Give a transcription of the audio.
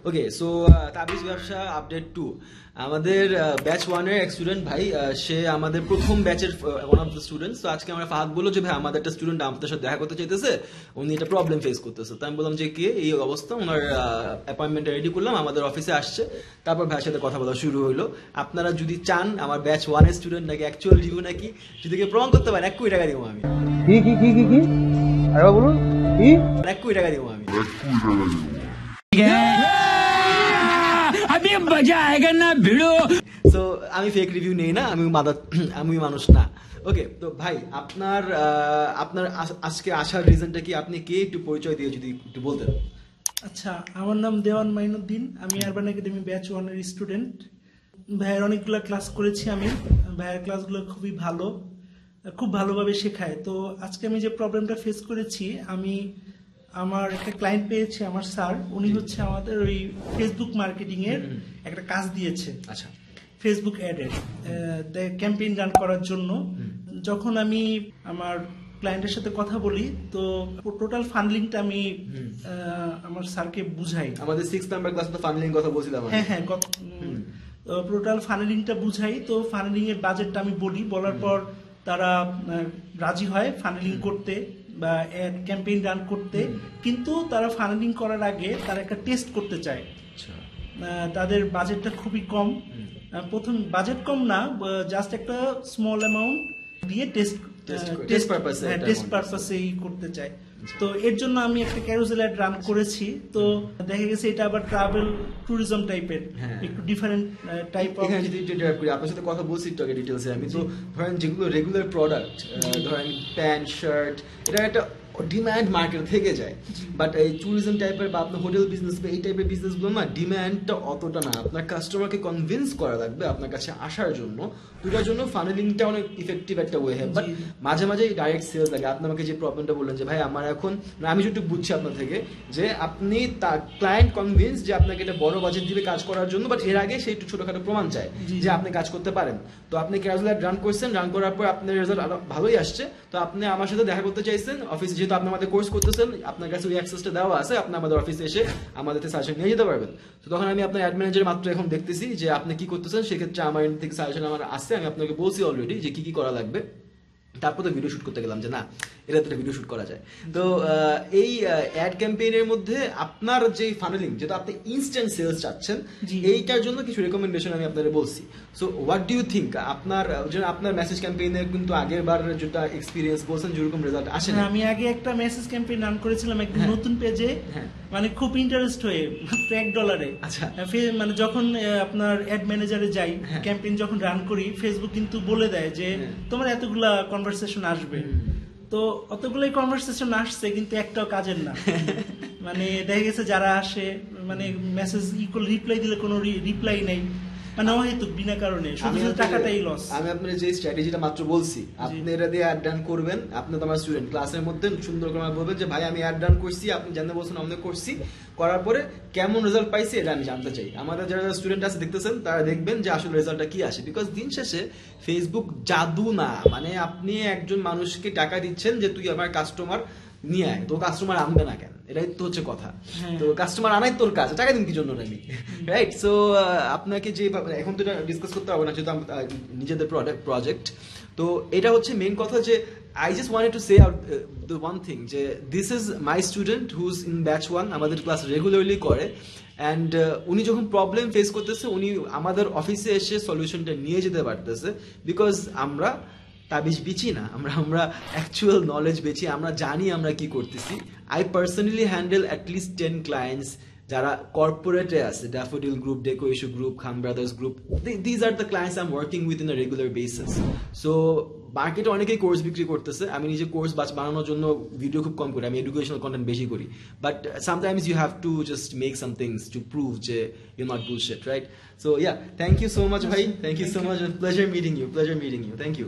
Okay so তাবিজ ব্যবসা update 2 আমাদের ব্যাচ 1 এর এক স্টুডেন্ট ভাই সে আমাদের প্রথম ব্যাচের ওয়ান অফ দ্য স্টুডেন্টস। তো আজকে আমরা ফাহাদ বললো যে ভাই আমাদের একটা স্টুডেন্ট আমাদের সাথে দেখা করতে চাইতেছে, উনি একটা প্রবলেম ফেস করতেছে। তো আমি বললাম যে কি এই অবস্থা, ওনার অ্যাপয়েন্টমেন্ট রেডি করলাম, আমাদের অফিসে আসছে। তারপর ভাইয়ের সাথে কথা বলা শুরু হলো। আপনারা যদি চান আমার ব্যাচ 1 এর স্টুডেন্ট নাকি অ্যাকচুয়াল রিভিউ নাকি যদি কেউ প্রমাণ করতে পারেন 1 কোটি টাকা দিব আমি। কি আরে বলুন কি 1 কোটি টাকা দিব আমি। अभी मजा आएगा ना भिड़ो। সো আমি ফেক রিভিউ নেই না, আমি মানুষ না। ওকে তো ভাই আপনার আজকে আসার রিজনটা কি, আপনি কে একটু পরিচয় দিয়ে যদি একটু বলতেন। আচ্ছা, আমার নাম দেওয়ান মাইনুদ্দিন, আমি আরবান একাডেমি ব্যাচ 1 এর স্টুডেন্ট। ভাইয়ের অনেকগুলো ক্লাস করেছি আমি, ভাইয়ের ক্লাসগুলো খুবই ভালো, খুব ভালোভাবে শেখায়। তো আজকে আমি যে প্রবলেমটা ফেস করেছি, আমার একটা ক্লায়েন্ট পেয়েছি, আমার স্যার, উনি হচ্ছে আমাদের ওই ফেসবুক মার্কেটিং এর একটা কাজ দিয়েছে। আচ্ছা, ফেসবুক অ্যাডের ক্যাম্পেইন রান করার জন্য। যখন আমি আমার ক্লায়েন্টের সাথে কথা বলি, তো টোটাল ফান্ডলিংটা আমি আমার স্যারকে বুঝাই। আমাদের 6 নাম্বার ক্লাসে তো ফান্ডলিং কথা বলছিলাম। হ্যাঁ, টোটাল ফান্ডলিংটা বুঝাই। তো ফান্ডলিং এর বাজেটটা আমি বলি, বলার পর তারা রাজি হয় ফান্ডলিং করতে বা ক্যাম্পেইন রান করতে। কিন্তু তারা ফান্ডিং করার আগে তারা একটা টেস্ট করতে চায়। তাদের বাজেটটা খুবই কম, প্রথম বাজেট কম না, জাস্ট একটা স্মল অ্যামাউন্ট দিয়ে টেস্ট পারপাসেই করতে চায়। তো এর জন্য আমি একটা ক্যারোসেল অ্যাড রান করেছি। তো দেখা গেছে এটা আবার ট্রাভেল ট্যুরিজম টাইপের, একটু ডিফারেন্ট টাইপ অফ। এখানে যদি আপনার সাথে কথা বলছি একটু আগে ডিটেইলসে, আমি তো ধরেন যেগুলো রেগুলার প্রোডাক্ট, ধরেন প্যান্ট শার্ট, এটা একটা ডিমান্ড মার্কেট থেকে যায়। বাট এই ট্যুরিজম টাইপের বা আপনার হোটেল বিজনেস বা এই টাইপের বিজনেসগুলো না ডিমান্ডটা অতটা না, আপনার কাস্টমারকে কনভিন্স করা লাগবে আপনার কাছে আসার জন্য। দুটার জন্য ফানেলিংটা অনেক ইফেক্টিভ একটা ওয়ে হয়। বাট মাঝে মাঝে ডাইরেক্ট সেলস লাগে। আপনি আমাকে যে প্রবলেমটা বললেন যে ভাই আমার এখন, আমি যেটুকু বুঝছি আপনার থেকে যে আপনি তার ক্লায়েন্ট কনভিন্স যে আপনাকে এটা বড় বাজেট দিবে কাজ করার জন্য, বাট এর আগে সে একটু ছোটখাটো প্রমাণ চায় যে আপনি কাজ করতে পারেন। তো আপনি ক্যাজুয়াল রান করছেন, রান করার পর আপনার রেজাল্ট ভালোই আসছে। তো আপনি আমার সাথে দেখা করতে চাইছেন অফিসে, যেহেতু আপনি আমাদের কোর্স করতেছেন, আপনার কাছে ওই অ্যাক্সেসটা দেওয়া আছে, আপনি আমাদের অফিসে এসে আমাদের সাজেশন নিয়ে যেতে পারবেন। তো তখন আমি আপনার অ্যাড ম্যানেজার মাত্র এখন দেখতেছি যে আপনি কি করতেছেন, সেক্ষেত্রে আমার এন্ড থেকে সাজেশন আমার আসছে। আমি আপনাকে বলছি অলরেডি যে কি কি করা লাগবে। তারপর তো ভিডিও শুট করতে গেলাম যে না এটা তো ভিডিও শুট করা যায়। তো এই অ্যাড ক্যাম্পেইনের মধ্যে আপনার যে ফানেলিং, যেটা আপনি ইনস্ট্যান্ট সেলস চাচ্ছেন, এইটার জন্য কিছু রেকমেন্ডেশন আমি আপনাদের বলছি। So what do you think, আপনার মেসেজ ক্যাম্পেইনে কিন্তু আগের বার যেটা এক্সপিরিয়েন্স বলছেন যেরকম রেজাল্ট আসে না। আমি আগে একটা মেসেজ ক্যাম্পেইন রান করেছিলাম একদম নতুন পেজে, মানে খুব ইন্টারেস্ট হয়ে মাত্র $1। আচ্ছা, মানে যখন আপনার অ্যাড ম্যানেজারে যাই, ক্যাম্পেইন যখন রান করি, ফেসবুক কিন্তু বলে দেয় যে তোমার এতগুলা কনভারসেশন আসবে। তো অতগুলোই কনভারসেশন আসছে কিন্তু একটাও কাজের না। মানে দেখা গেছে যারা আসে, মানে মেসেজ রিপ্লাই দিলে কোনো রিপ্লাই নেই, মানে অহেতুক বিনা কারণে শুধু টাকাটাই লস। আমি আপনার যে স্ট্র্যাটেজিটা মাত্র বলছি, আপনি এটা দিয়ে অ্যাড রান করবেন। আপনি তো আমার স্টুডেন্ট, ক্লাসের মধ্যে সুন্দর করে বলবেন যে ভাই আমি অ্যাড রান করছি, আপনি জানতে বলছেন আমরা করছি, করার পরে কেমন রেজাল্ট পাইছি এটা আমি জানতে চাই। আমাদের যারা স্টুডেন্ট আছে দেখতেছেন তারা দেখবেন যে আসলে রেজাল্টটা কি আসে। বিকজ দিন শেষে ফেসবুক জাদু না, মানে আপনি একজন মানুষকে টাকা দিচ্ছেন যে তুই আমার কাস্টমার নিয়ে আয়, তো কাস্টমার আনবে না কেন, এটাই তো হচ্ছে কথা। তো কাস্টমার আনাই তোর কাজ, টাকা দিন কি জন্য আমি, রাইট? সো আপনাকে যে এখন তো এটা ডিসকাস করতে হবে না, যেহেতু নিজেদের প্রজেক্ট। তো এটা হচ্ছে মেইন কথা যে I just wanted to say out the one thing যে this is my student who's in batch 1, আমাদের ক্লাস রেগুলারলি করে। অ্যান্ড উনি যখন প্রবলেম ফেস করতেছে, উনি আমাদের অফিসে এসে সলিউশনটা নিয়ে যেতে পারতেছে। বিকজ আমরা তাবিজ বেচি না, আমরা অ্যাকচুয়াল নলেজ বেচি, আমরা জানি আমরা কি করতেছি। I personally handle at least 10 clients যারা কর্পোরেটে আছে, daffodil group, deco issue group, Khan brothers group. These are the clients I am working with in a regular basis. So মার্কেটে অনেকেই কোর্স বিক্রি করতেছে, আমি নিজে কোর্স বানানোর জন্য ভিডিও খুব কম করি, আমি এডুকেশনাল কন্টেন্ট বেশি করি। But sometimes you have to just make some things to prove যে you not bullshit, right? So yeah, thank you so much ভাই, thank you so much, pleasure meeting you, thank you.